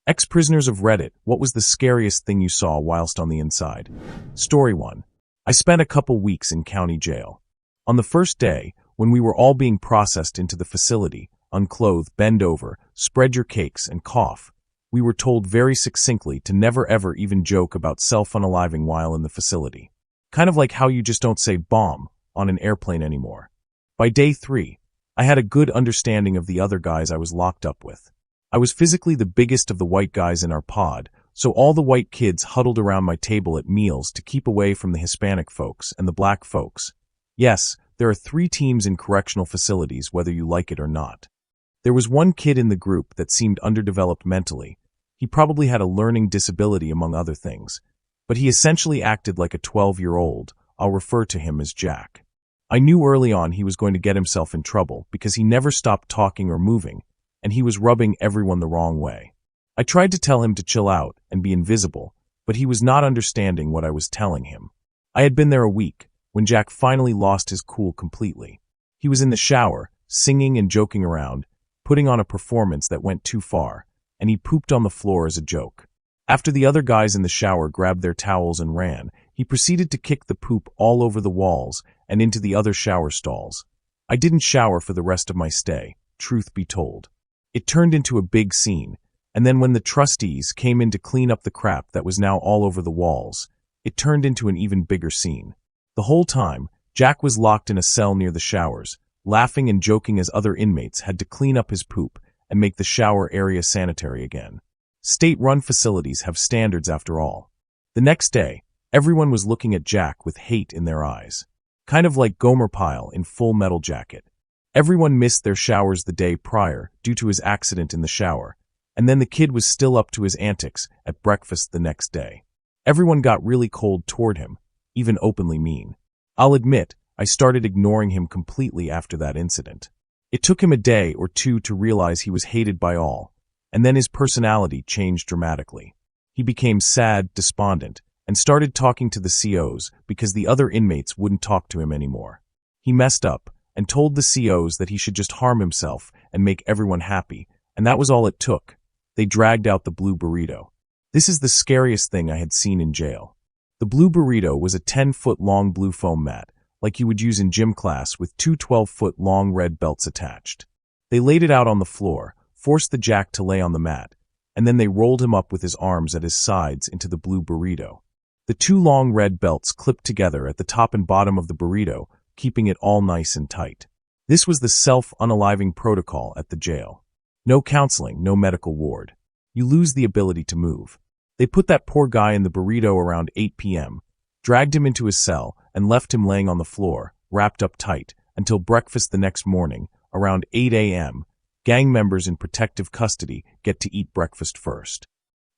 Ex-prisoners of Reddit, what was the scariest thing you saw whilst on the inside? Story 1. I spent a couple weeks in county jail. On the first day, when we were all being processed into the facility, unclothed, bend over, spread your cakes, and cough, we were told very succinctly to never ever even joke about self-unaliving while in the facility. Kind of like how you just don't say bomb on an airplane anymore. By day 3, I had a good understanding of the other guys I was locked up with. I was physically the biggest of the white guys in our pod, so all the white kids huddled around my table at meals to keep away from the Hispanic folks and the black folks. Yes, there are 3 teams in correctional facilities, whether you like it or not. There was one kid in the group that seemed underdeveloped mentally. He probably had a learning disability among other things, but he essentially acted like a 12-year-old. I'll refer to him as Jack. I knew early on he was going to get himself in trouble because he never stopped talking or moving, and he was rubbing everyone the wrong way. I tried to tell him to chill out and be invisible, but he was not understanding what I was telling him. I had been there a week when Jack finally lost his cool completely. He was in the shower, singing and joking around, putting on a performance that went too far, and he pooped on the floor as a joke. After the other guys in the shower grabbed their towels and ran, he proceeded to kick the poop all over the walls and into the other shower stalls. I didn't shower for the rest of my stay, truth be told. It turned into a big scene, and then when the trustees came in to clean up the crap that was now all over the walls, it turned into an even bigger scene. The whole time, Jack was locked in a cell near the showers, laughing and joking as other inmates had to clean up his poop and make the shower area sanitary again. State-run facilities have standards after all. The next day, everyone was looking at Jack with hate in their eyes. Kind of like Gomer Pyle in Full Metal Jacket. Everyone missed their showers the day prior due to his accident in the shower, and then the kid was still up to his antics at breakfast the next day. Everyone got really cold toward him, even openly mean. I'll admit, I started ignoring him completely after that incident. It took him a day or 2 to realize he was hated by all, and then his personality changed dramatically. He became sad, despondent, and started talking to the COs because the other inmates wouldn't talk to him anymore. He messed up and told the COs that he should just harm himself and make everyone happy, and that was all it took. They dragged out the blue burrito. This is the scariest thing I had seen in jail. The blue burrito was a 10-foot-long blue foam mat, like you would use in gym class, with 2 12-foot-long red belts attached. They laid it out on the floor, forced the Jack to lay on the mat, and then they rolled him up with his arms at his sides into the blue burrito. The 2 long red belts clipped together at the top and bottom of the burrito, keeping it all nice and tight. This was the self-unaliving protocol at the jail. No counseling, no medical ward. You lose the ability to move. They put that poor guy in the burrito around 8 p.m., dragged him into his cell, and left him laying on the floor, wrapped up tight, until breakfast the next morning, around 8 a.m., gang members in protective custody get to eat breakfast first.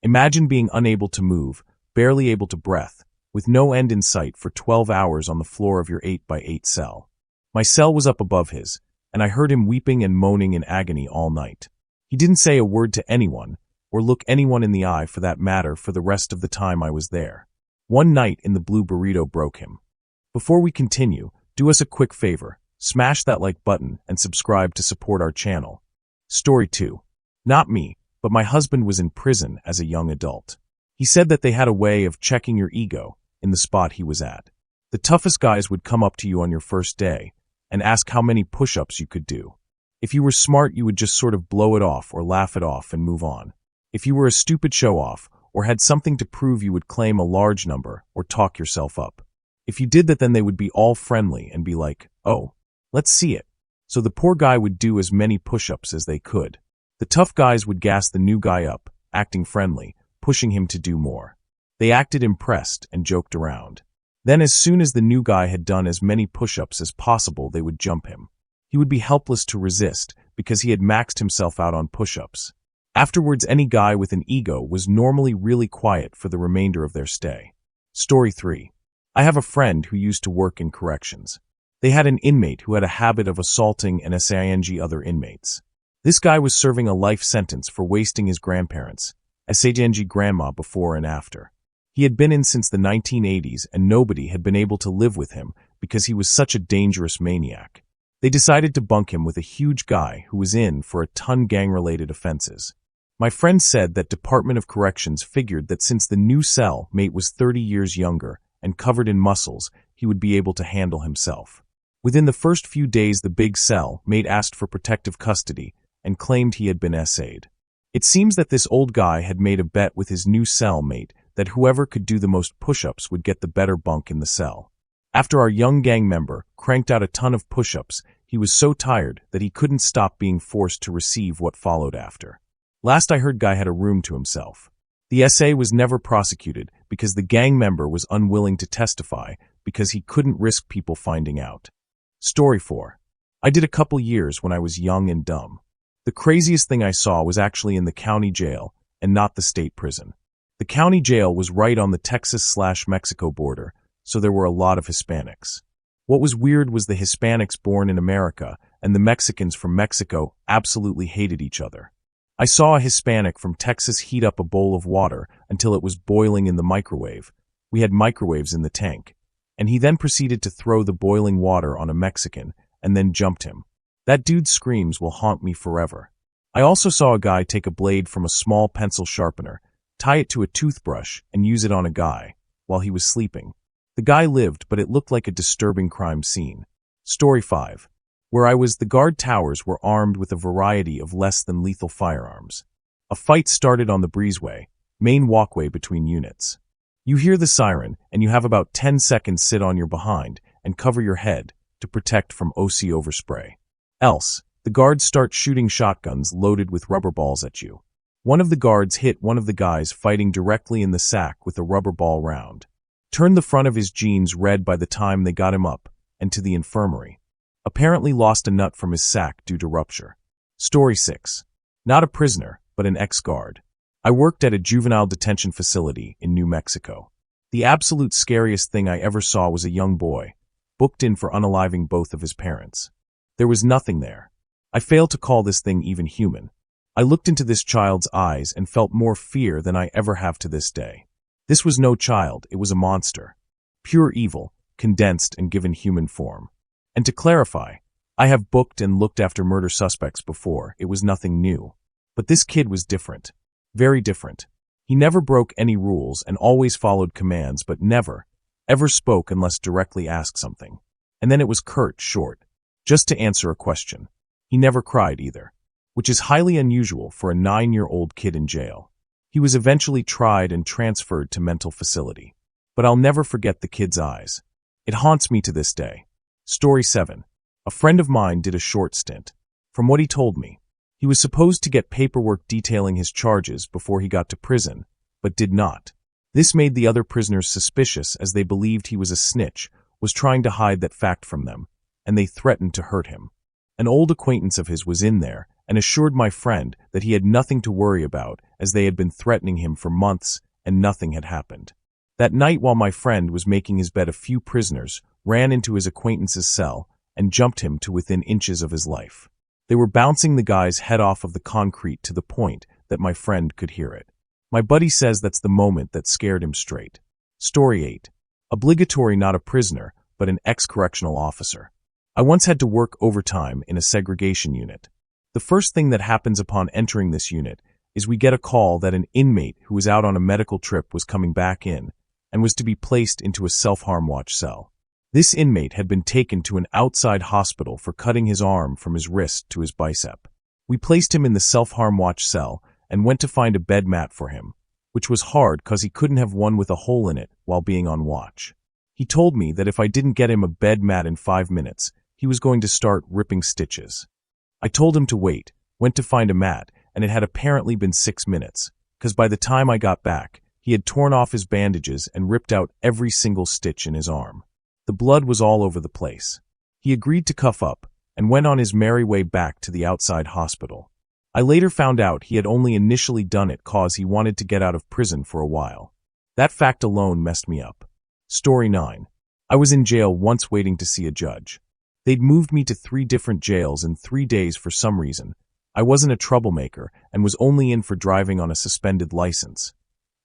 Imagine being unable to move, barely able to breathe, with no end in sight for 12 hours on the floor of your 8x8 cell. My cell was up above his, and I heard him weeping and moaning in agony all night. He didn't say a word to anyone, or look anyone in the eye for that matter for the rest of the time I was there. One night in the blue burrito broke him. Before we continue, do us a quick favor, smash that like button and subscribe to support our channel. Story 2. Not me, but my husband was in prison as a young adult. He said that they had a way of checking your ego in the spot he was at. The toughest guys would come up to you on your first day and ask how many push-ups you could do. If you were smart, you would just sort of blow it off or laugh it off and move on. If you were a stupid show-off or had something to prove, you would claim a large number or talk yourself up. If you did that, then they would be all friendly and be like, "Oh, let's see it." So the poor guy would do as many push-ups as they could. The tough guys would gas the new guy up, acting friendly, pushing him to do more. They acted impressed and joked around. Then as soon as the new guy had done as many push-ups as possible, they would jump him. He would be helpless to resist because he had maxed himself out on push-ups. Afterwards, any guy with an ego was normally really quiet for the remainder of their stay. Story 3. I have a friend who used to work in corrections. They had an inmate who had a habit of assaulting and assaulting other inmates. This guy was serving a life sentence for wasting his grandparents, assaulting grandma before and after. He had been in since the 1980s and nobody had been able to live with him because he was such a dangerous maniac. They decided to bunk him with a huge guy who was in for a ton gang-related offenses. My friend said that Department of Corrections figured that since the new cellmate was 30 years younger and covered in muscles, he would be able to handle himself. Within the first few days, the big cellmate asked for protective custody and claimed he had been SA'd. It seems that this old guy had made a bet with his new cellmate that whoever could do the most push-ups would get the better bunk in the cell. After our young gang member cranked out a ton of push-ups, he was so tired that he couldn't stop being forced to receive what followed after. Last I heard, guy had a room to himself. The SA was never prosecuted because the gang member was unwilling to testify because he couldn't risk people finding out. Story 4. I did a couple years when I was young and dumb. The craziest thing I saw was actually in the county jail and not the state prison. The county jail was right on the Texas/Mexico border, so there were a lot of Hispanics. What was weird was the Hispanics born in America and the Mexicans from Mexico absolutely hated each other. I saw a Hispanic from Texas heat up a bowl of water until it was boiling in the microwave. We had microwaves in the tank. And he then proceeded to throw the boiling water on a Mexican and then jumped him. That dude's screams will haunt me forever. I also saw a guy take a blade from a small pencil sharpener, tie it to a toothbrush, and use it on a guy while he was sleeping. The guy lived, but it looked like a disturbing crime scene. Story 5. Where I was, the guard towers were armed with a variety of less than lethal firearms. A fight started on the breezeway, main walkway between units. You hear the siren, and you have about 10 seconds sit on your behind and cover your head to protect from OC overspray. Else, the guards start shooting shotguns loaded with rubber balls at you. One of the guards hit one of the guys fighting directly in the sack with a rubber ball round. Turned the front of his jeans red by the time they got him up and to the infirmary. Apparently lost a nut from his sack due to rupture. Story 6. Not a prisoner, but an ex-guard. I worked at a juvenile detention facility in New Mexico. The absolute scariest thing I ever saw was a young boy, booked in for unaliving both of his parents. There was nothing there. I fail to call this thing even human. I looked into this child's eyes and felt more fear than I ever have to this day. This was no child, it was a monster. Pure evil, condensed and given human form. And to clarify, I have booked and looked after murder suspects before, it was nothing new. But this kid was different. Very different. He never broke any rules and always followed commands, but never, ever spoke unless directly asked something. And then it was curt, short, just to answer a question. He never cried either, which is highly unusual for a 9-year-old kid in jail. He was eventually tried and transferred to mental facility. But I'll never forget the kid's eyes. It haunts me to this day. Story 7. A friend of mine did a short stint. From what he told me, he was supposed to get paperwork detailing his charges before he got to prison, but did not. This made the other prisoners suspicious as they believed he was a snitch, was trying to hide that fact from them, and they threatened to hurt him. An old acquaintance of his was in there and assured my friend that he had nothing to worry about as they had been threatening him for months and nothing had happened. That night while my friend was making his bed, a few prisoners ran into his acquaintance's cell and jumped him to within inches of his life. They were bouncing the guy's head off of the concrete to the point that my friend could hear it. My buddy says that's the moment that scared him straight. Story 8. Obligatory, not a prisoner, but an ex-correctional officer. I once had to work overtime in a segregation unit. The first thing that happens upon entering this unit is we get a call that an inmate who was out on a medical trip was coming back in and was to be placed into a self-harm watch cell. This inmate had been taken to an outside hospital for cutting his arm from his wrist to his bicep. We placed him in the self-harm watch cell and went to find a bed mat for him, which was hard cause he couldn't have one with a hole in it while being on watch. He told me that if I didn't get him a bed mat in 5 minutes, he was going to start ripping stitches. I told him to wait, went to find a mat, and it had apparently been 6 minutes, cause by the time I got back, he had torn off his bandages and ripped out every single stitch in his arm. The blood was all over the place. He agreed to cuff up and went on his merry way back to the outside hospital. I later found out he had only initially done it cause he wanted to get out of prison for a while. That fact alone messed me up. Story 9. I was in jail once waiting to see a judge. They'd moved me to 3 different jails in 3 days for some reason. I wasn't a troublemaker and was only in for driving on a suspended license.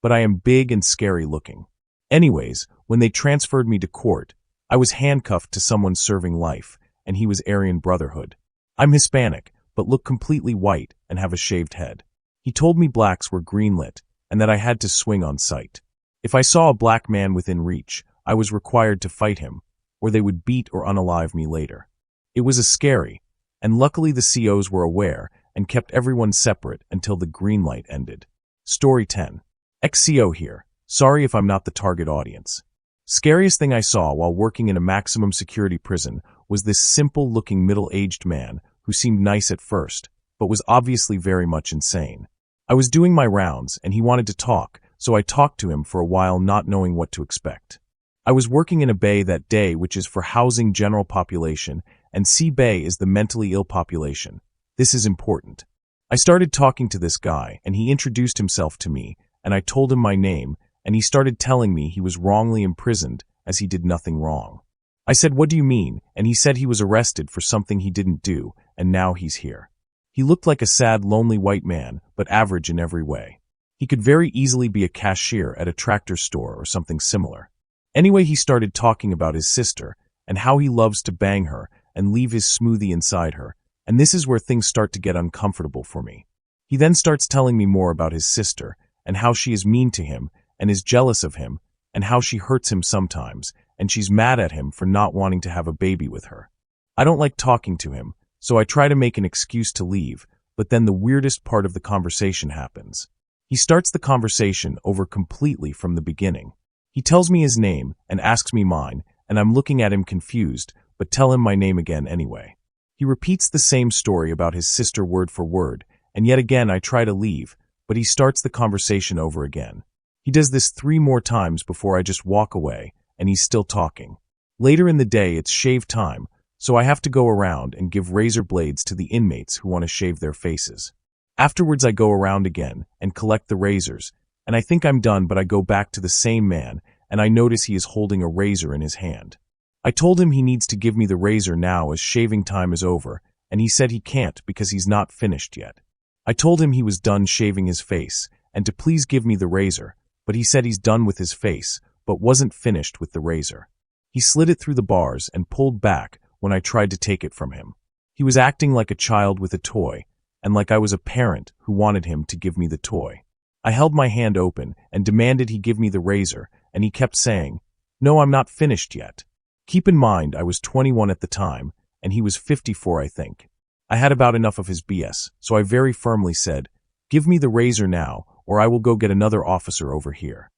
But I am big and scary looking. Anyways, when they transferred me to court, I was handcuffed to someone serving life, and he was Aryan Brotherhood. I'm Hispanic, but look completely white and have a shaved head. He told me blacks were greenlit and that I had to swing on sight. If I saw a black man within reach, I was required to fight him, or they would beat or unalive me later. It was scary, and luckily the COs were aware and kept everyone separate until the green light ended. Story 10. Ex-CO here. Sorry if I'm not the target audience. Scariest thing I saw while working in a maximum security prison was this simple-looking middle-aged man who seemed nice at first, but was obviously very much insane. I was doing my rounds and he wanted to talk, so I talked to him for a while not knowing what to expect. I was working in a bay that day which is for housing general population, and C bay is the mentally ill population. This is important. I started talking to this guy and he introduced himself to me, and I told him my name, and he started telling me he was wrongly imprisoned as he did nothing wrong. I said, "What do you mean?" And he said he was arrested for something he didn't do, and now he's here. He looked like a sad, lonely white man, but average in every way. He could very easily be a cashier at a tractor store or something similar. Anyway, he started talking about his sister and how he loves to bang her and leave his smoothie inside her, and this is where things start to get uncomfortable for me. He then starts telling me more about his sister and how she is mean to him and is jealous of him and how she hurts him sometimes and she's mad at him for not wanting to have a baby with her. I don't like talking to him, so I try to make an excuse to leave, but then the weirdest part of the conversation happens. He starts the conversation over completely from the beginning. He tells me his name and asks me mine, and I'm looking at him confused, but tell him my name again anyway. He repeats the same story about his sister word for word, and yet again I try to leave, but he starts the conversation over again. He does this 3 more times before I just walk away, and he's still talking. Later in the day it's shave time, so I have to go around and give razor blades to the inmates who want to shave their faces. Afterwards I go around again and collect the razors, and I think I'm done, but I go back to the same man, and I notice he is holding a razor in his hand. I told him he needs to give me the razor now as shaving time is over, and he said he can't because he's not finished yet. I told him he was done shaving his face, and to please give me the razor, but he said he's done with his face, but wasn't finished with the razor. He slid it through the bars and pulled back when I tried to take it from him. He was acting like a child with a toy, and like I was a parent who wanted him to give me the toy. I held my hand open and demanded he give me the razor, and he kept saying, "No, I'm not finished yet." Keep in mind, I was 21 at the time, and he was 54, I think. I had about enough of his BS, so I very firmly said, "Give me the razor now, or I will go get another officer over here."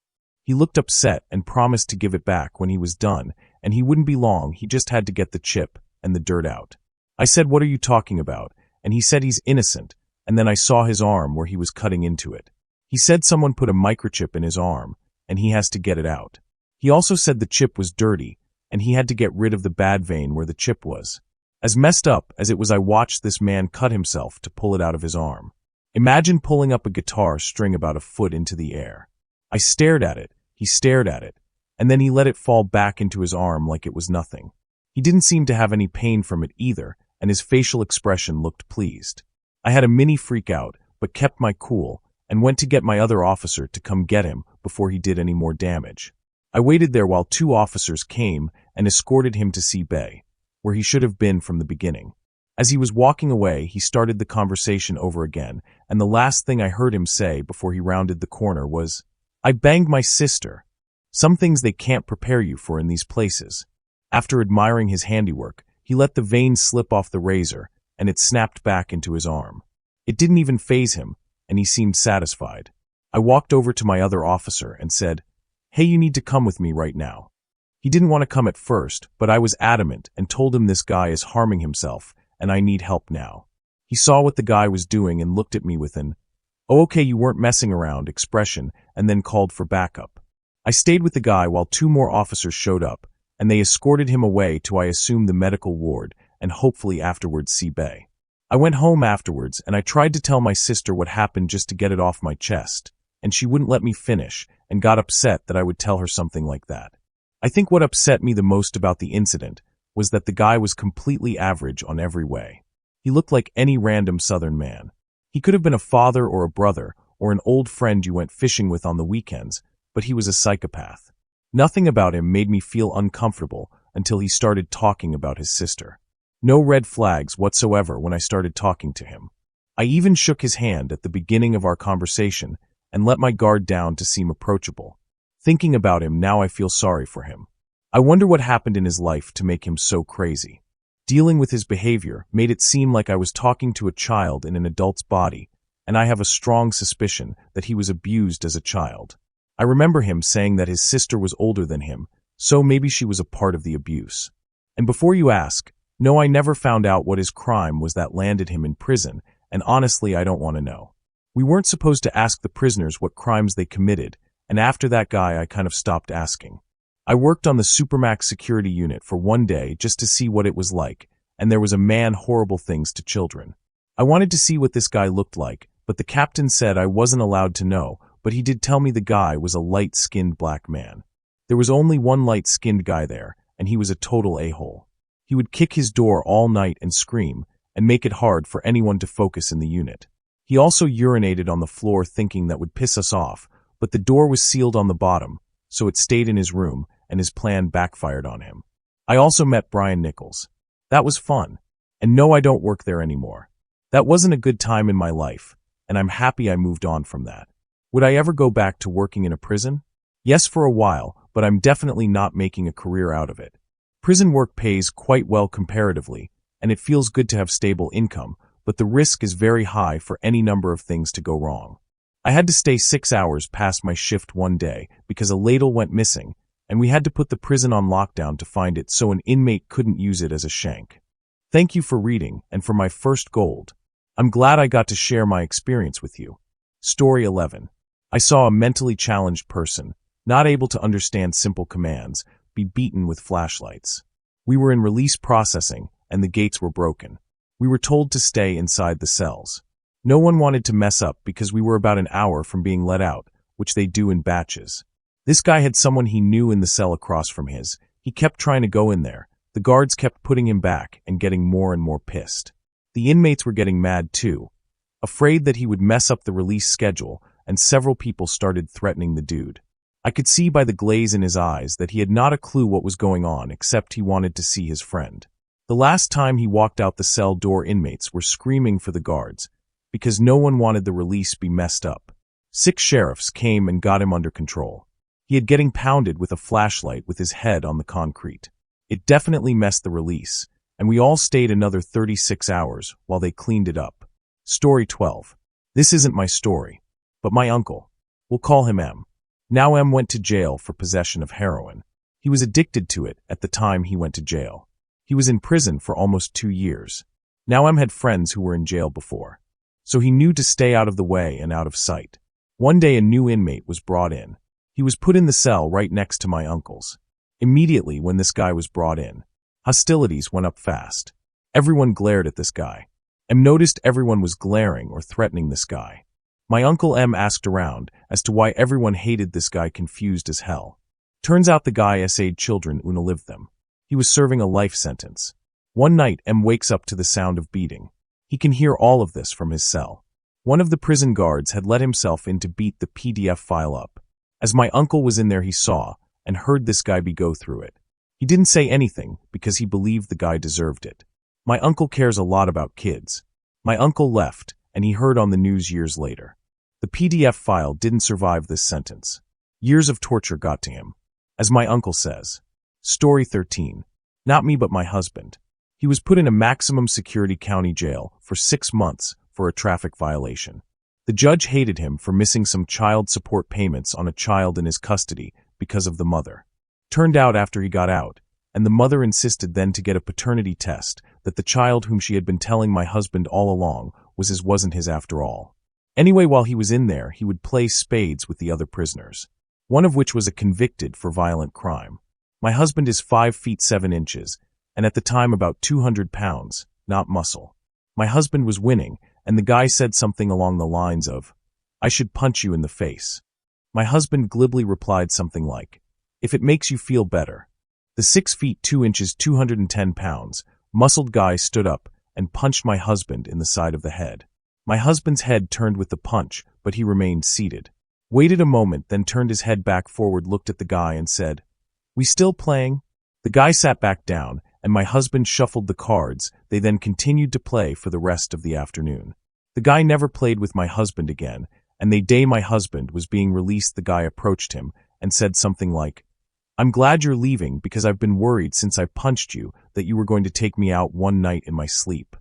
He looked upset and promised to give it back when he was done, and he wouldn't be long, he just had to get the chip and the dirt out. I said, "What are you talking about?" And he said he's innocent, and then I saw his arm where he was cutting into it. He said someone put a microchip in his arm, and he has to get it out. He also said the chip was dirty, and he had to get rid of the bad vein where the chip was. As messed up as it was, I watched this man cut himself to pull it out of his arm. Imagine pulling up a guitar string about a foot into the air. I stared at it, he stared at it, and then he let it fall back into his arm like it was nothing. He didn't seem to have any pain from it either, and his facial expression looked pleased. I had a mini freak out, but kept my cool, and went to get my other officer to come get him before he did any more damage. I waited there while 2 officers came and escorted him to C Bay, where he should have been from the beginning. As he was walking away, he started the conversation over again, and the last thing I heard him say before he rounded the corner was, "I banged my sister." Some things they can't prepare you for in these places. After admiring his handiwork, he let the vein slip off the razor, and it snapped back into his arm. It didn't even faze him, and he seemed satisfied. I walked over to my other officer and said, "Hey, you need to come with me right now." He didn't want to come at first, but I was adamant and told him this guy is harming himself, and I need help now. He saw what the guy was doing and looked at me with an, "Oh, okay, you weren't messing around" expression, and then called for backup. I stayed with the guy while 2 more officers showed up, and they escorted him away to, I assume, the medical ward, and hopefully afterwards C Bay. I went home afterwards, and I tried to tell my sister what happened just to get it off my chest, and she wouldn't let me finish, and got upset that I would tell her something like that. I think what upset me the most about the incident was that the guy was completely average on every way. He looked like any random Southern man. He could have been a father or a brother, or an old friend you went fishing with on the weekends, but he was a psychopath. Nothing about him made me feel uncomfortable until he started talking about his sister. No red flags whatsoever when I started talking to him. I even shook his hand at the beginning of our conversation and let my guard down to seem approachable. Thinking about him now, I feel sorry for him. I wonder what happened in his life to make him so crazy. Dealing with his behavior made it seem like I was talking to a child in an adult's body, and I have a strong suspicion that he was abused as a child. I remember him saying that his sister was older than him, so maybe she was a part of the abuse. And before you ask, no, I never found out what his crime was that landed him in prison, and honestly, I don't want to know. We weren't supposed to ask the prisoners what crimes they committed, and after that guy, I kind of stopped asking. I worked on the Supermax security unit for one day just to see what it was like, and there was a man horrible things to children. I wanted to see what this guy looked like, but the captain said I wasn't allowed to know, but he did tell me the guy was a light-skinned black man. There was only one light-skinned guy there, and he was a total a-hole. He would kick his door all night and scream, and make it hard for anyone to focus in the unit. He also urinated on the floor thinking that would piss us off, but the door was sealed on the bottom, so it stayed in his room, and his plan backfired on him. I also met Brian Nichols. That was fun. And no, I don't work there anymore. That wasn't a good time in my life, and I'm happy I moved on from that. Would I ever go back to working in a prison? Yes, for a while, but I'm definitely not making a career out of it. Prison work pays quite well comparatively, and it feels good to have stable income, but the risk is very high for any number of things to go wrong. I had to stay 6 hours past my shift one day because a ladle went missing, and we had to put the prison on lockdown to find it so an inmate couldn't use it as a shank. Thank you for reading and for my first gold. I'm glad I got to share my experience with you. Story 11. I saw a mentally challenged person, not able to understand simple commands, be beaten with flashlights. We were in release processing, and the gates were broken. We were told to stay inside the cells. No one wanted to mess up because we were about an hour from being let out, which they do in batches. This guy had someone he knew in the cell across from his. He kept trying to go in there. The guards kept putting him back and getting more and more pissed. The inmates were getting mad too, afraid that he would mess up the release schedule, and several people started threatening the dude. I could see by the glaze in his eyes that he had not a clue what was going on except he wanted to see his friend. The last time he walked out the cell door, inmates were screaming for the guards because no one wanted the release be messed up. 6 sheriffs came and got him under control. He had getting pounded with a flashlight with his head on the concrete. It definitely messed the release, and we all stayed another 36 hours while they cleaned it up. Story 12. This isn't my story, but my uncle. We'll call him M. Now M went to jail for possession of heroin. He was addicted to it at the time he went to jail. He was in prison for almost 2 years. Now M had friends who were in jail before, so he knew to stay out of the way and out of sight. One day a new inmate was brought in. He was put in the cell right next to my uncle's. Immediately when this guy was brought in, hostilities went up fast. Everyone glared at this guy. M noticed everyone was glaring or threatening this guy. My uncle M asked around as to why everyone hated this guy, confused as hell. Turns out the guy essayed children and lived them. He was serving a life sentence. One night M wakes up to the sound of beating. He can hear all of this from his cell. One of the prison guards had let himself in to beat the PDF file up. As my uncle was in there, he saw and heard this guy go through it. He didn't say anything because he believed the guy deserved it. My uncle cares a lot about kids. My uncle left, and he heard on the news years later. The PDF file didn't survive this sentence. Years of torture got to him. As my uncle says. Story 13. Not me but my husband. He was put in a maximum security county jail for 6 months for a traffic violation. The judge hated him for missing some child support payments on a child in his custody because of the mother. Turned out after he got out, and the mother insisted then to get a paternity test, that the child whom she had been telling my husband all along wasn't his after all. Anyway, while he was in there, he would play spades with the other prisoners, one of which was a convicted for violent crime. My husband is 5 feet 7 inches, and at the time about 200 pounds, not muscle. My husband was winning, and the guy said something along the lines of, "I should punch you in the face." My husband glibly replied something like, "If it makes you feel better." The 6 feet 2 inches, 210 pounds, muscled guy stood up and punched my husband in the side of the head. My husband's head turned with the punch, but he remained seated. Waited a moment, then turned his head back forward, looked at the guy and said, "We still playing?" The guy sat back down, and my husband shuffled the cards. They then continued to play for the rest of the afternoon. The guy never played with my husband again, and the day my husband was being released, the guy approached him and said something like, "I'm glad you're leaving because I've been worried since I punched you that you were going to take me out one night in my sleep."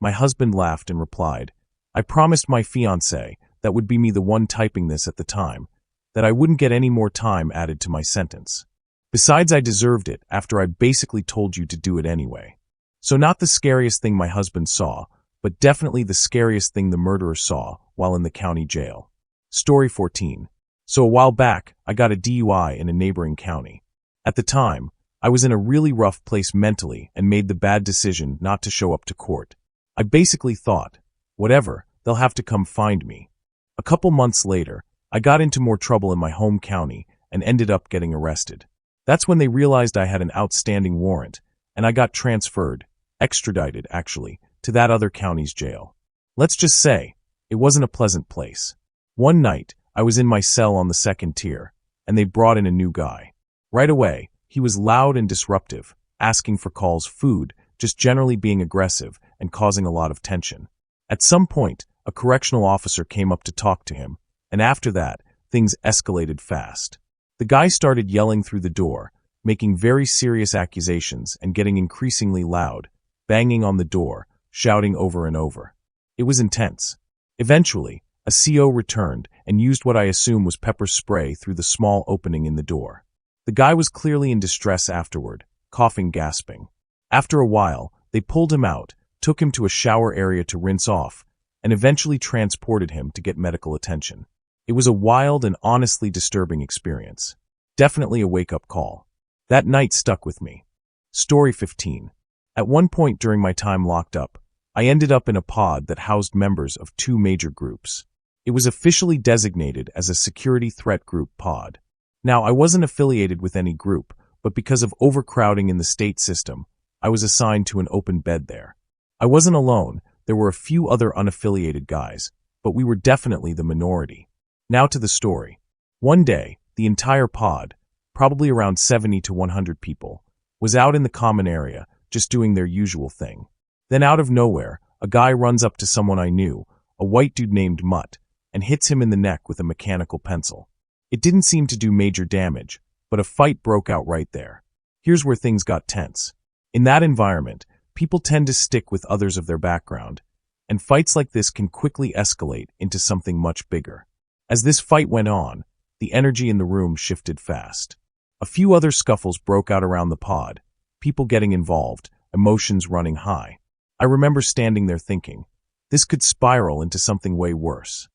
My husband laughed and replied, "I promised my fiancée, that would be me the one typing this at the time, that I wouldn't get any more time added to my sentence. Besides, I deserved it after I basically told you to do it anyway." So not the scariest thing my husband saw, but definitely the scariest thing the murderer saw while in the county jail. Story 14. So a while back, I got a DUI in a neighboring county. At the time, I was in a really rough place mentally and made the bad decision not to show up to court. I basically thought, whatever, they'll have to come find me. A couple months later, I got into more trouble in my home county and ended up getting arrested. That's when they realized I had an outstanding warrant, and I got transferred, extradited actually, to that other county's jail. Let's just say, it wasn't a pleasant place. One night, I was in my cell on the second tier, and they brought in a new guy. Right away, he was loud and disruptive, asking for calls, food, just generally being aggressive and causing a lot of tension. At some point, a correctional officer came up to talk to him, and after that, things escalated fast. The guy started yelling through the door, making very serious accusations and getting increasingly loud, banging on the door, shouting over and over. It was intense. Eventually, a CO returned and used what I assume was pepper spray through the small opening in the door. The guy was clearly in distress afterward, coughing, gasping. After a while, they pulled him out, took him to a shower area to rinse off, and eventually transported him to get medical attention. It was a wild and honestly disturbing experience. Definitely a wake-up call. That night stuck with me. Story 15. At one point during my time locked up, I ended up in a pod that housed members of two major groups. It was officially designated as a security threat group pod. Now, I wasn't affiliated with any group, but because of overcrowding in the state system, I was assigned to an open bed there. I wasn't alone, there were a few other unaffiliated guys, but we were definitely the minority. Now to the story. One day, the entire pod, probably around 70 to 100 people, was out in the common area, just doing their usual thing. Then out of nowhere, a guy runs up to someone I knew, a white dude named Mutt, and hits him in the neck with a mechanical pencil. It didn't seem to do major damage, but a fight broke out right there. Here's where things got tense. In that environment, people tend to stick with others of their background, and fights like this can quickly escalate into something much bigger. As this fight went on, the energy in the room shifted fast. A few other scuffles broke out around the pod, people getting involved, emotions running high. I remember standing there thinking, this could spiral into something way worse.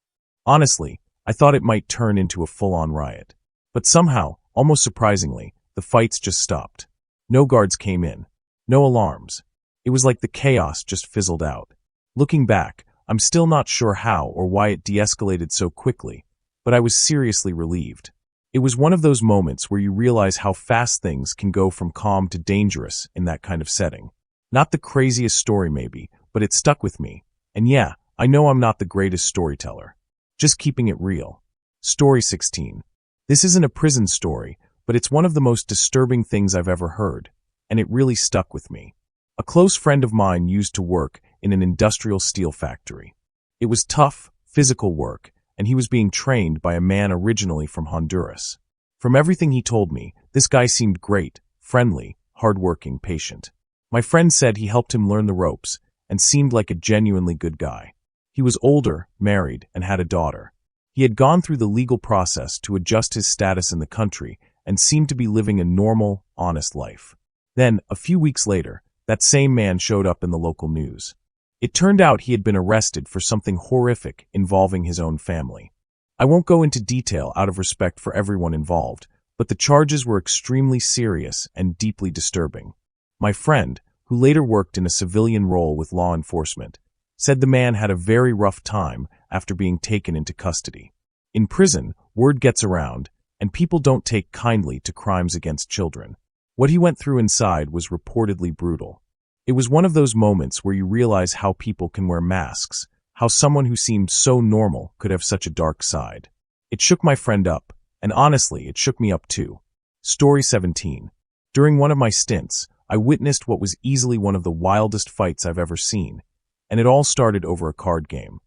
Honestly, I thought it might turn into a full-on riot. But somehow, almost surprisingly, the fights just stopped. No guards came in. No alarms. It was like the chaos just fizzled out. Looking back, I'm still not sure how or why it de-escalated so quickly, but I was seriously relieved. It was one of those moments where you realize how fast things can go from calm to dangerous in that kind of setting. Not the craziest story maybe, but it stuck with me. And yeah, I know I'm not the greatest storyteller. Just keeping it real. Story 16. This isn't a prison story, but it's one of the most disturbing things I've ever heard, and it really stuck with me. A close friend of mine used to work in an industrial steel factory. It was tough, physical work, and he was being trained by a man originally from Honduras. From everything he told me, this guy seemed great, friendly, hardworking, patient. My friend said he helped him learn the ropes and seemed like a genuinely good guy. He was older, married, and had a daughter. He had gone through the legal process to adjust his status in the country and seemed to be living a normal, honest life. Then, a few weeks later, that same man showed up in the local news. It turned out he had been arrested for something horrific involving his own family. I won't go into detail out of respect for everyone involved, but the charges were extremely serious and deeply disturbing. My friend, who later worked in a civilian role with law enforcement, said the man had a very rough time after being taken into custody. In prison, word gets around, and people don't take kindly to crimes against children. What he went through inside was reportedly brutal. It was one of those moments where you realize how people can wear masks, how someone who seemed so normal could have such a dark side. It shook my friend up, and honestly, it shook me up too. Story 17. During one of my stints, I witnessed what was easily one of the wildest fights I've ever seen, and it all started over a card game.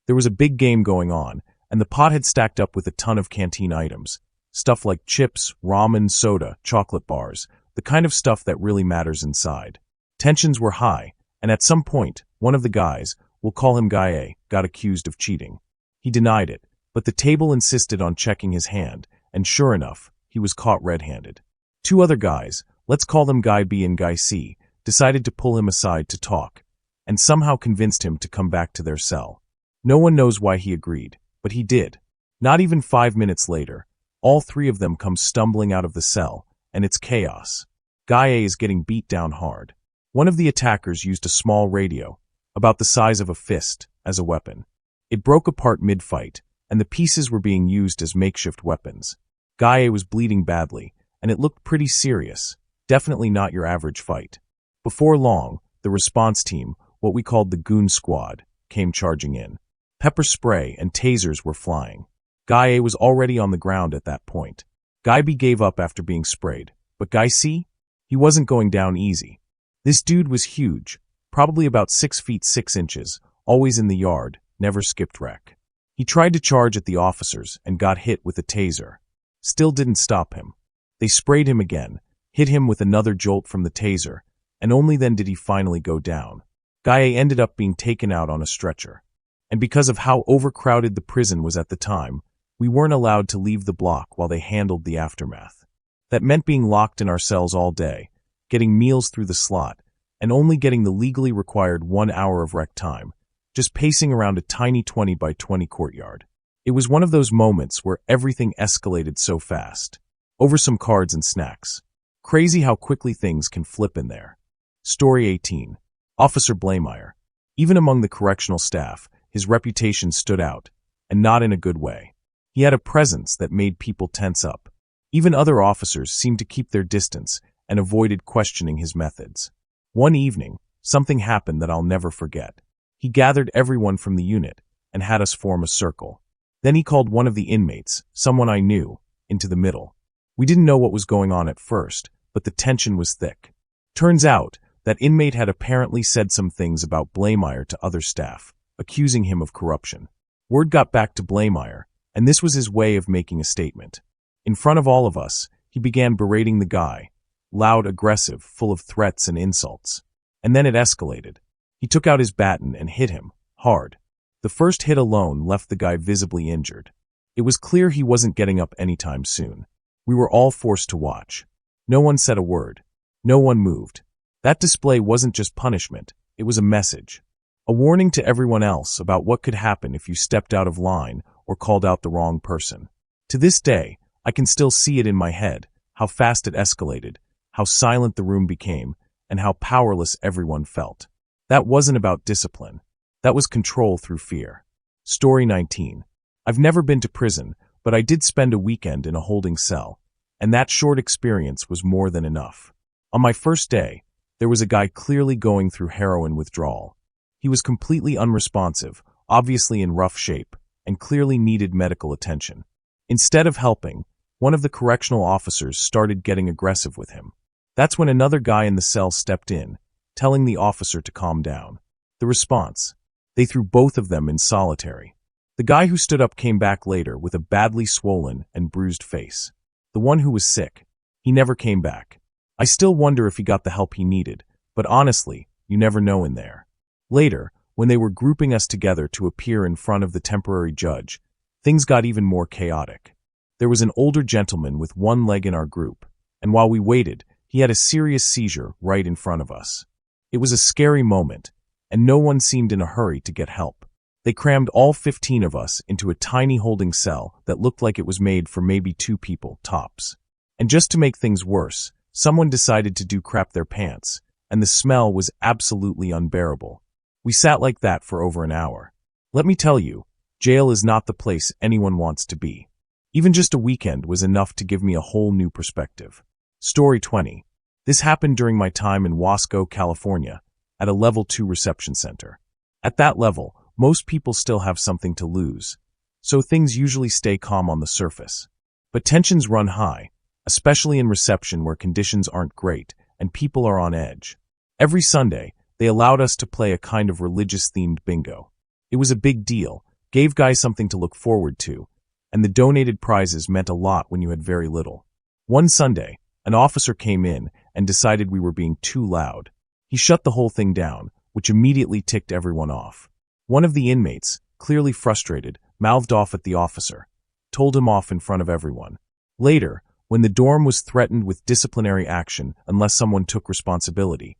There was a big game going on, and the pot had stacked up with a ton of canteen items. Stuff like chips, ramen, soda, chocolate bars, the kind of stuff that really matters inside. Tensions were high, and at some point, one of the guys, we'll call him Guy A, got accused of cheating. He denied it, but the table insisted on checking his hand, and sure enough, he was caught red-handed. Two other guys, let's call them Guy B and Guy C, decided to pull him aside to talk, and somehow convinced him to come back to their cell. No one knows why he agreed, but he did. Not even 5 minutes later, all three of them come stumbling out of the cell, and it's chaos. Guy A is getting beat down hard. One of the attackers used a small radio, about the size of a fist, as a weapon. It broke apart mid-fight, and the pieces were being used as makeshift weapons. Guy A was bleeding badly, and it looked pretty serious. Definitely not your average fight. Before long, the response team, what we called the Goon Squad, came charging in. Pepper spray and tasers were flying. Guy A was already on the ground at that point. Guy B gave up after being sprayed, but Guy C? He wasn't going down easy. This dude was huge, probably about 6 feet 6 inches, always in the yard, never skipped rec. He tried to charge at the officers and got hit with a taser. Still didn't stop him. They sprayed him again, hit him with another jolt from the taser, and only then did he finally go down. Guy A ended up being taken out on a stretcher. And because of how overcrowded the prison was at the time, we weren't allowed to leave the block while they handled the aftermath. That meant being locked in our cells all day, getting meals through the slot, and only getting the legally required 1 hour of rec time, just pacing around a tiny 20 by 20 courtyard. It was one of those moments where everything escalated so fast. Over some cards and snacks. Crazy how quickly things can flip in there. Story 18. Officer Blameyer. Even among the correctional staff, his reputation stood out, and not in a good way. He had a presence that made people tense up. Even other officers seemed to keep their distance and avoided questioning his methods. One evening, something happened that I'll never forget. He gathered everyone from the unit and had us form a circle. Then he called one of the inmates, someone I knew, into the middle. We didn't know what was going on at first, but the tension was thick. Turns out, that inmate had apparently said some things about Blameyer to other staff, accusing him of corruption. Word got back to Blameyer, and this was his way of making a statement. In front of all of us, he began berating the guy, loud, aggressive, full of threats and insults. And then it escalated. He took out his baton and hit him, hard. The first hit alone left the guy visibly injured. It was clear he wasn't getting up anytime soon. We were all forced to watch. No one said a word. No one moved. That display wasn't just punishment, it was a message. A warning to everyone else about what could happen if you stepped out of line or called out the wrong person. To this day, I can still see it in my head, how fast it escalated, how silent the room became, and how powerless everyone felt. That wasn't about discipline. That was control through fear. Story 19. I've never been to prison, but I did spend a weekend in a holding cell, and that short experience was more than enough. On my first day, there was a guy clearly going through heroin withdrawal. He was completely unresponsive, obviously in rough shape, and clearly needed medical attention. Instead of helping, one of the correctional officers started getting aggressive with him. That's when another guy in the cell stepped in, telling the officer to calm down. The response: they threw both of them in solitary. The guy who stood up came back later with a badly swollen and bruised face. The one who was sick, he never came back. I still wonder if he got the help he needed, but honestly, you never know in there. Later, when they were grouping us together to appear in front of the temporary judge, things got even more chaotic. There was an older gentleman with one leg in our group, and while we waited, he had a serious seizure right in front of us. It was a scary moment, and no one seemed in a hurry to get help. They crammed all 15 of us into a tiny holding cell that looked like it was made for maybe 2 people, tops. And just to make things worse, someone decided to do crap their pants, and the smell was absolutely unbearable. We sat like that for over an hour. Let me tell you, jail is not the place anyone wants to be. Even just a weekend was enough to give me a whole new perspective. Story 20. This happened during my time in Wasco, California, at a level 2 reception center. At that level, most people still have something to lose, so things usually stay calm on the surface. But tensions run high, especially in reception where conditions aren't great and people are on edge. Every Sunday, they allowed us to play a kind of religious-themed bingo. It was a big deal gave guys something to look forward to, and the donated prizes meant a lot when you had very little. One Sunday, an officer came in and decided we were being too loud. He shut the whole thing down, which immediately ticked everyone off. One of the inmates, clearly frustrated, mouthed off at the officer, told him off in front of everyone. Later, when the dorm was threatened with disciplinary action unless someone took responsibility,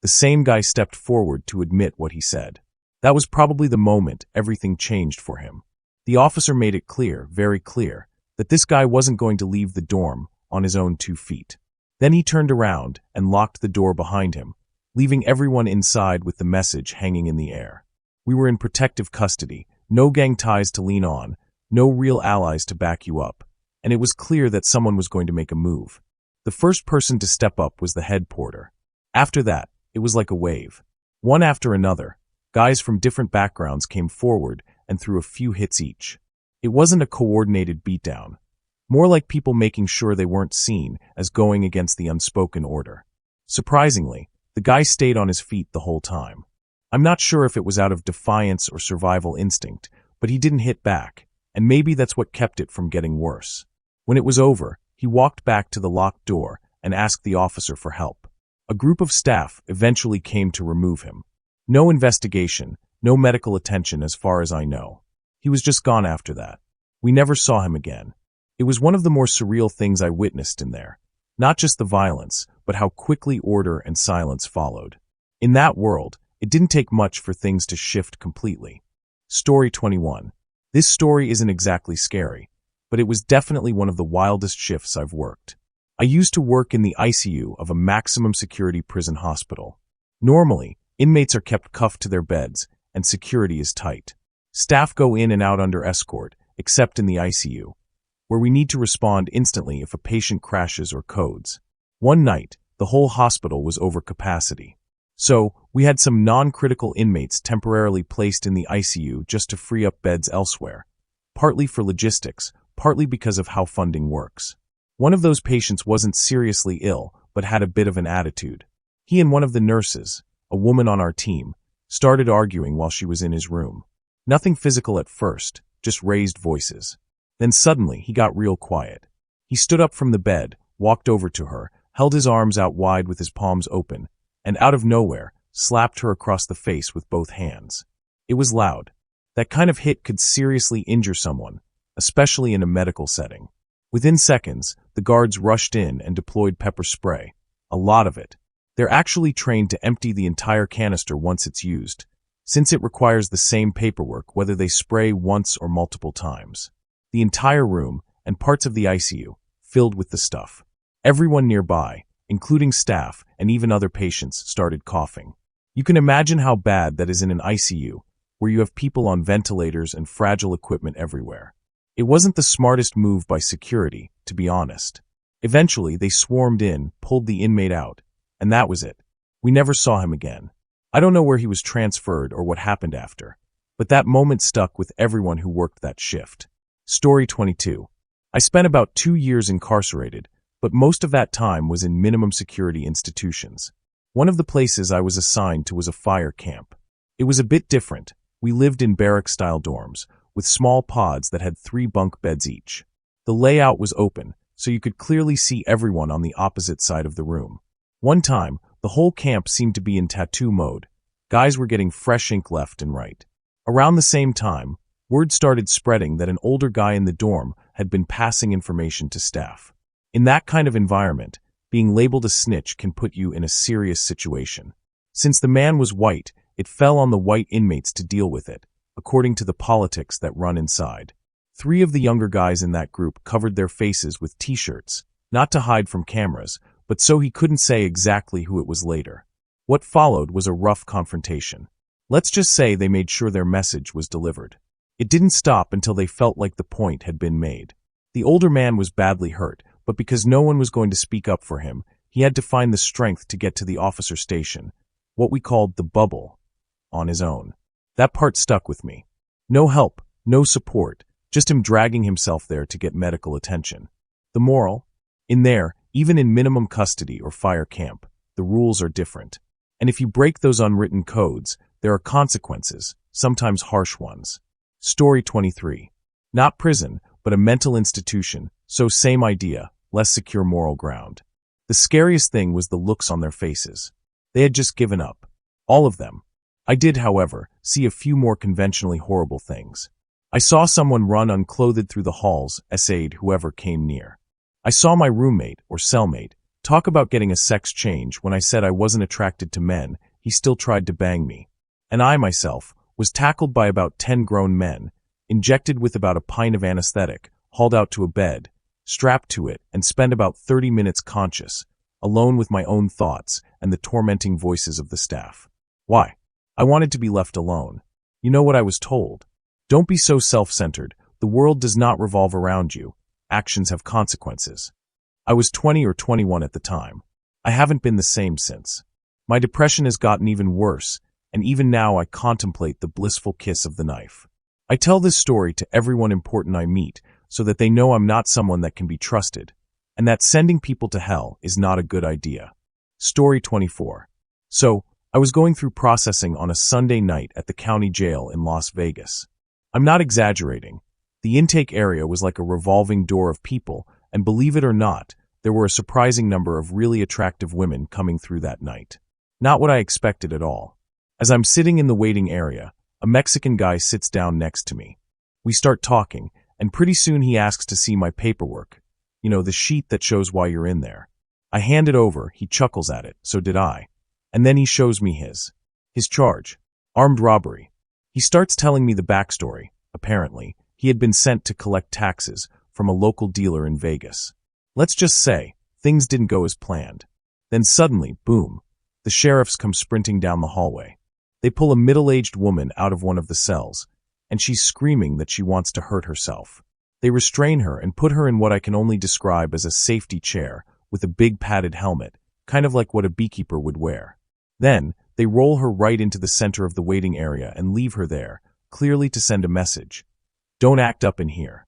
the same guy stepped forward to admit what he said. That was probably the moment everything changed for him. The officer made it clear, very clear, that this guy wasn't going to leave the dorm on his own 2 feet. Then he turned around and locked the door behind him, leaving everyone inside with the message hanging in the air. We were in protective custody, no gang ties to lean on, no real allies to back you up, and it was clear that someone was going to make a move. The first person to step up was the head porter. After that, it was like a wave. One after another, guys from different backgrounds came forward and threw a few hits each. It wasn't a coordinated beatdown, more like people making sure they weren't seen as going against the unspoken order. Surprisingly, the guy stayed on his feet the whole time. I'm not sure if it was out of defiance or survival instinct, but he didn't hit back, and maybe that's what kept it from getting worse. When it was over, he walked back to the locked door and asked the officer for help. A group of staff eventually came to remove him. No investigation, no medical attention as far as I know. He was just gone after that. We never saw him again. It was one of the more surreal things I witnessed in there. Not just the violence, but how quickly order and silence followed. In that world, it didn't take much for things to shift completely. Story 21. This story isn't exactly scary, but it was definitely one of the wildest shifts I've worked. I used to work in the ICU of a maximum security prison hospital. Normally, inmates are kept cuffed to their beds, and security is tight. Staff go in and out under escort, except in the ICU, where we need to respond instantly if a patient crashes or codes. One night, the whole hospital was over capacity. So, we had some non-critical inmates temporarily placed in the ICU just to free up beds elsewhere, partly for logistics, partly because of how funding works. One of those patients wasn't seriously ill, but had a bit of an attitude. He and one of the nurses, a woman on our team, started arguing while she was in his room. Nothing physical at first, just raised voices. Then suddenly, he got real quiet. He stood up from the bed, walked over to her, held his arms out wide with his palms open, and out of nowhere, slapped her across the face with both hands. It was loud. That kind of hit could seriously injure someone, especially in a medical setting. Within seconds, the guards rushed in and deployed pepper spray. A lot of it. They're actually trained to empty the entire canister once it's used, since it requires the same paperwork whether they spray once or multiple times. The entire room, and parts of the ICU, filled with the stuff. Everyone nearby, including staff and even other patients, started coughing. You can imagine how bad that is in an ICU, where you have people on ventilators and fragile equipment everywhere. It wasn't the smartest move by security, to be honest. Eventually, they swarmed in, pulled the inmate out, and that was it. We never saw him again. I don't know where he was transferred or what happened after, but that moment stuck with everyone who worked that shift. Story 22. I spent about 2 years incarcerated, but most of that time was in minimum security institutions. One of the places I was assigned to was a fire camp. It was a bit different. We lived in barrack-style dorms, with small pods that had 3 bunk beds each. The layout was open, so you could clearly see everyone on the opposite side of the room. One time, the whole camp seemed to be in tattoo mode. Guys were getting fresh ink left and right. Around the same time, word started spreading that an older guy in the dorm had been passing information to staff. In that kind of environment, being labeled a snitch can put you in a serious situation. Since the man was white, it fell on the white inmates to deal with it, according to the politics that run inside. 3 of the younger guys in that group covered their faces with t-shirts, not to hide from cameras, but so he couldn't say exactly who it was later. What followed was a rough confrontation. Let's just say they made sure their message was delivered. It didn't stop until they felt like the point had been made. The older man was badly hurt, but because no one was going to speak up for him, he had to find the strength to get to the officer station, what we called the bubble, on his own. That part stuck with me. No help, no support, just him dragging himself there to get medical attention. The moral? In there, even in minimum custody or fire camp, the rules are different. And if you break those unwritten codes, there are consequences, sometimes harsh ones. Story 23. Not prison, but a mental institution, so same idea, less secure moral ground. The scariest thing was the looks on their faces. They had just given up. All of them. I did, however, see a few more conventionally horrible things. I saw someone run unclothed through the halls, essayed whoever came near. I saw my roommate, or cellmate, talk about getting a sex change when I said I wasn't attracted to men. He still tried to bang me. And I, myself, was tackled by about 10 grown men, injected with about a pint of anesthetic, hauled out to a bed, strapped to it, and spent about 30 minutes conscious, alone with my own thoughts and the tormenting voices of the staff. Why? I wanted to be left alone. You know what I was told? Don't be so self-centered. The world does not revolve around you. Actions have consequences. I was 20 or 21 at the time. I haven't been the same since. My depression has gotten even worse, and even now I contemplate the blissful kiss of the knife. I tell this story to everyone important I meet so that they know I'm not someone that can be trusted, and that sending people to hell is not a good idea. Story 24. So, I was going through processing on a Sunday night at the county jail in Las Vegas. I'm not exaggerating. The intake area was like a revolving door of people, and believe it or not, there were a surprising number of really attractive women coming through that night. Not what I expected at all. As I'm sitting in the waiting area, a Mexican guy sits down next to me. We start talking, and pretty soon he asks to see my paperwork. You know, the sheet that shows why you're in there. I hand it over, he chuckles at it, so did I. And then he shows me his charge. Armed robbery. He starts telling me the backstory. Apparently, he had been sent to collect taxes from a local dealer in Vegas. Let's just say, things didn't go as planned. Then suddenly, boom, the sheriffs come sprinting down the hallway. They pull a middle-aged woman out of one of the cells, and she's screaming that she wants to hurt herself. They restrain her and put her in what I can only describe as a safety chair with a big padded helmet, kind of like what a beekeeper would wear. Then, they roll her right into the center of the waiting area and leave her there, clearly to send a message. Don't act up in here.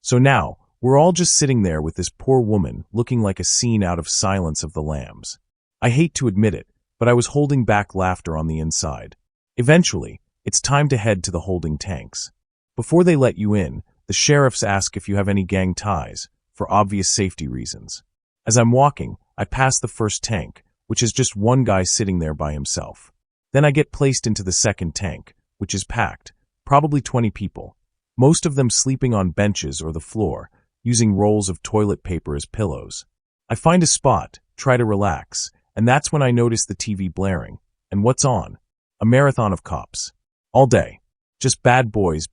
So now, we're all just sitting there with this poor woman looking like a scene out of Silence of the Lambs. I hate to admit it, but I was holding back laughter on the inside. Eventually, it's time to head to the holding tanks. Before they let you in, the sheriffs ask if you have any gang ties, for obvious safety reasons. As I'm walking, I pass the first tank, which is just one guy sitting there by himself. Then I get placed into the second tank, which is packed, probably 20 people, most of them sleeping on benches or the floor, using rolls of toilet paper as pillows. I find a spot, try to relax, and that's when I notice the TV blaring. And what's on? A marathon of cops. All day. Just bad boys,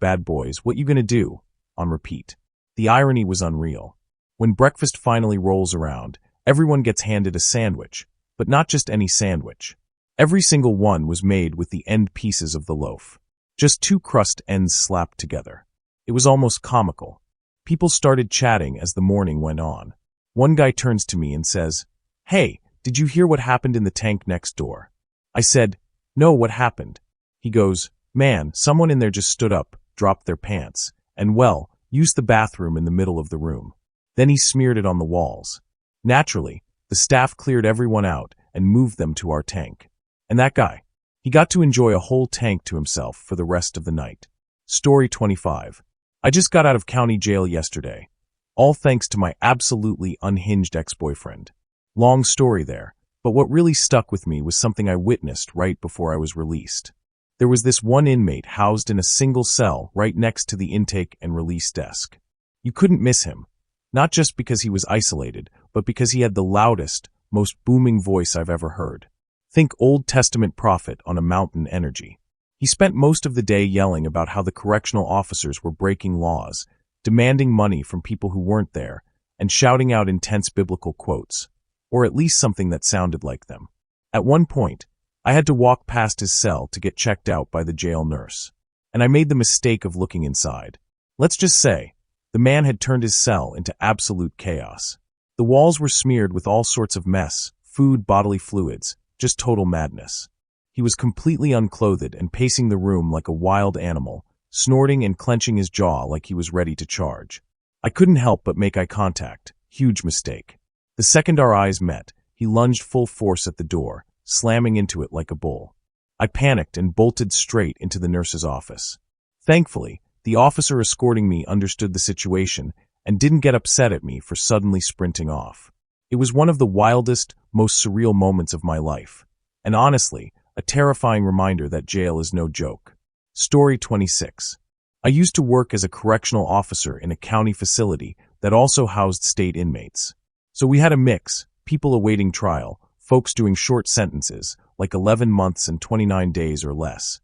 what you gonna do? On repeat. The irony was unreal. When breakfast finally rolls around, everyone gets handed a sandwich, but not just any sandwich. Every single one was made with the end pieces of the loaf. Just 2 crust ends slapped together. It was almost comical. People started chatting as the morning went on. One guy turns to me and says, "Hey, did you hear what happened in the tank next door?" I said, "No, what happened?" He goes, "Man, someone in there just stood up, dropped their pants, and well, used the bathroom in the middle of the room." Then he smeared it on the walls. Naturally, the staff cleared everyone out and moved them to our tank. And that guy, he got to enjoy a whole tank to himself for the rest of the night. Story 25. I just got out of county jail yesterday, all thanks to my absolutely unhinged ex-boyfriend. Long story there, but what really stuck with me was something I witnessed right before I was released. There was this one inmate housed in a single cell right next to the intake and release desk. You couldn't miss him, not just because he was isolated, but because he had the loudest, most booming voice I've ever heard. Think Old Testament prophet on a mountain energy. He spent most of the day yelling about how the correctional officers were breaking laws, demanding money from people who weren't there, and shouting out intense biblical quotes, or at least something that sounded like them. At one point, I had to walk past his cell to get checked out by the jail nurse, and I made the mistake of looking inside. Let's just say, the man had turned his cell into absolute chaos. The walls were smeared with all sorts of mess, food, bodily fluids, just total madness. He was completely unclothed and pacing the room like a wild animal, snorting and clenching his jaw like he was ready to charge. I couldn't help but make eye contact. Huge mistake. The second our eyes met, he lunged full force at the door, slamming into it like a bull. I panicked and bolted straight into the nurse's office. Thankfully, The officer escorting me understood the situation and didn't get upset at me for suddenly sprinting off. It was one of the wildest, most surreal moments of my life. And honestly, a terrifying reminder that jail is no joke. Story 26. I used to work as a correctional officer in a county facility that also housed state inmates. So we had a mix, people awaiting trial, folks doing short sentences, like 11 months and 29 days or less,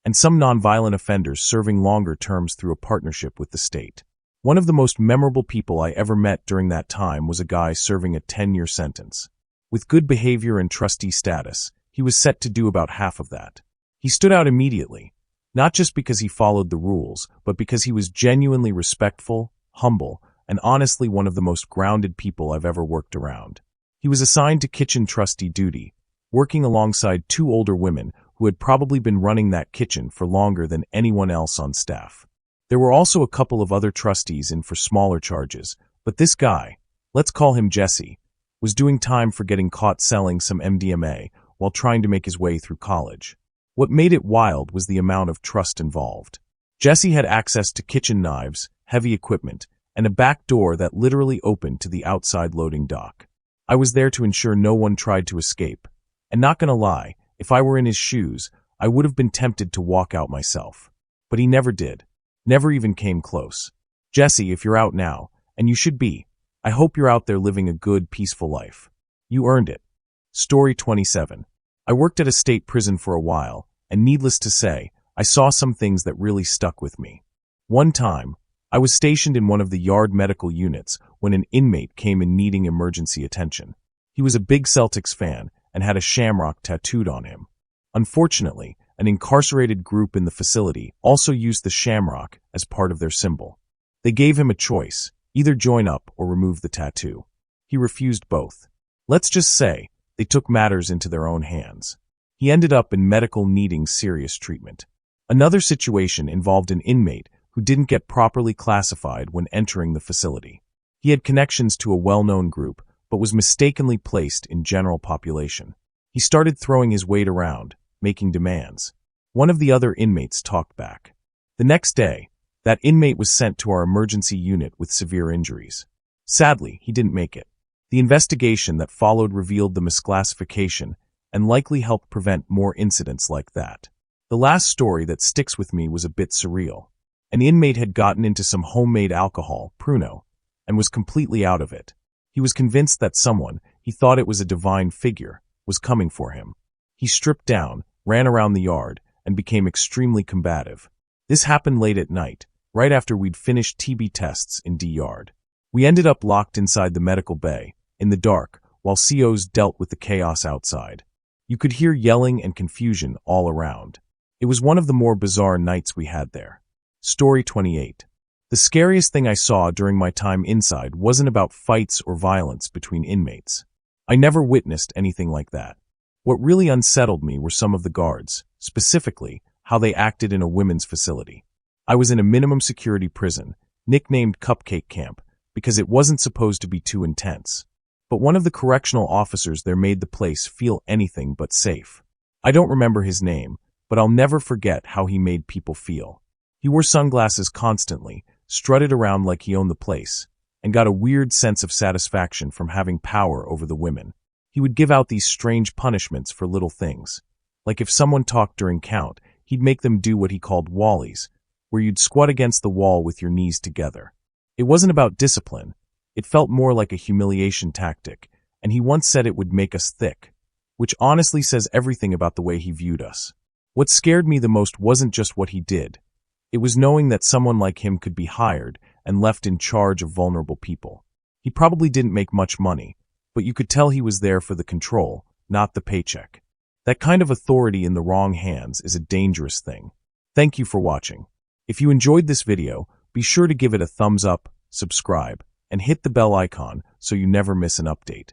and some nonviolent offenders serving longer terms through a partnership with the state. One of the most memorable people I ever met during that time was a guy serving a 10-year sentence. With good behavior and trustee status, he was set to do about half of that. He stood out immediately, not just because he followed the rules, but because he was genuinely respectful, humble, and honestly one of the most grounded people I've ever worked around. He was assigned to kitchen trustee duty, working alongside 2 older women who had probably been running that kitchen for longer than anyone else on staff. There were also a couple of other trustees in for smaller charges, but this guy, let's call him Jesse, was doing time for getting caught selling some MDMA while trying to make his way through college. What made it wild was the amount of trust involved. Jesse had access to kitchen knives, heavy equipment, and a back door that literally opened to the outside loading dock. I was there to ensure no one tried to escape. And not gonna lie, if I were in his shoes, I would have been tempted to walk out myself. But he never did. Never even came close. Jesse, if you're out now, and you should be, I hope you're out there living a good, peaceful life. You earned it. Story 27. I worked at a state prison for a while, and needless to say, I saw some things that really stuck with me. One time, I was stationed in one of the yard medical units when an inmate came in needing emergency attention. He was a big Celtics fan and had a shamrock tattooed on him. Unfortunately, an incarcerated group in the facility also used the shamrock as part of their symbol. They gave him a choice, either join up or remove the tattoo. He refused both. Let's just say, they took matters into their own hands. He ended up in medical needing serious treatment. Another situation involved an inmate who didn't get properly classified when entering the facility. He had connections to a well-known group, but was mistakenly placed in general population. He started throwing his weight around, making demands. One of the other inmates talked back. The next day, that inmate was sent to our emergency unit with severe injuries. Sadly, he didn't make it. The investigation that followed revealed the misclassification and likely helped prevent more incidents like that. The last story that sticks with me was a bit surreal. An inmate had gotten into some homemade alcohol, Pruno, and was completely out of it. He was convinced that someone, he thought it was a divine figure, was coming for him. He stripped down, ran around the yard, and became extremely combative. This happened late at night, right after we'd finished TB tests in D-Yard. We ended up locked inside the medical bay, in the dark, while COs dealt with the chaos outside. You could hear yelling and confusion all around. It was one of the more bizarre nights we had there. Story 28. The scariest thing I saw during my time inside wasn't about fights or violence between inmates. I never witnessed anything like that. What really unsettled me were some of the guards, specifically how they acted in a women's facility. I was in a minimum security prison, nicknamed Cupcake Camp, because it wasn't supposed to be too intense. But one of the correctional officers there made the place feel anything but safe. I don't remember his name, but I'll never forget how he made people feel. He wore sunglasses constantly, strutted around like he owned the place, and got a weird sense of satisfaction from having power over the women. He would give out these strange punishments for little things. Like if someone talked during count, he'd make them do what he called wallies, where you'd squat against the wall with your knees together. It wasn't about discipline. It felt more like a humiliation tactic, and he once said it would make us thick, which honestly says everything about the way he viewed us. What scared me the most wasn't just what he did. It was knowing that someone like him could be hired and left in charge of vulnerable people. He probably didn't make much money, but you could tell he was there for the control, not the paycheck. That kind of authority in the wrong hands is a dangerous thing. Thank you for watching. If you enjoyed this video, be sure to give it a thumbs up, subscribe, and hit the bell icon so you never miss an update.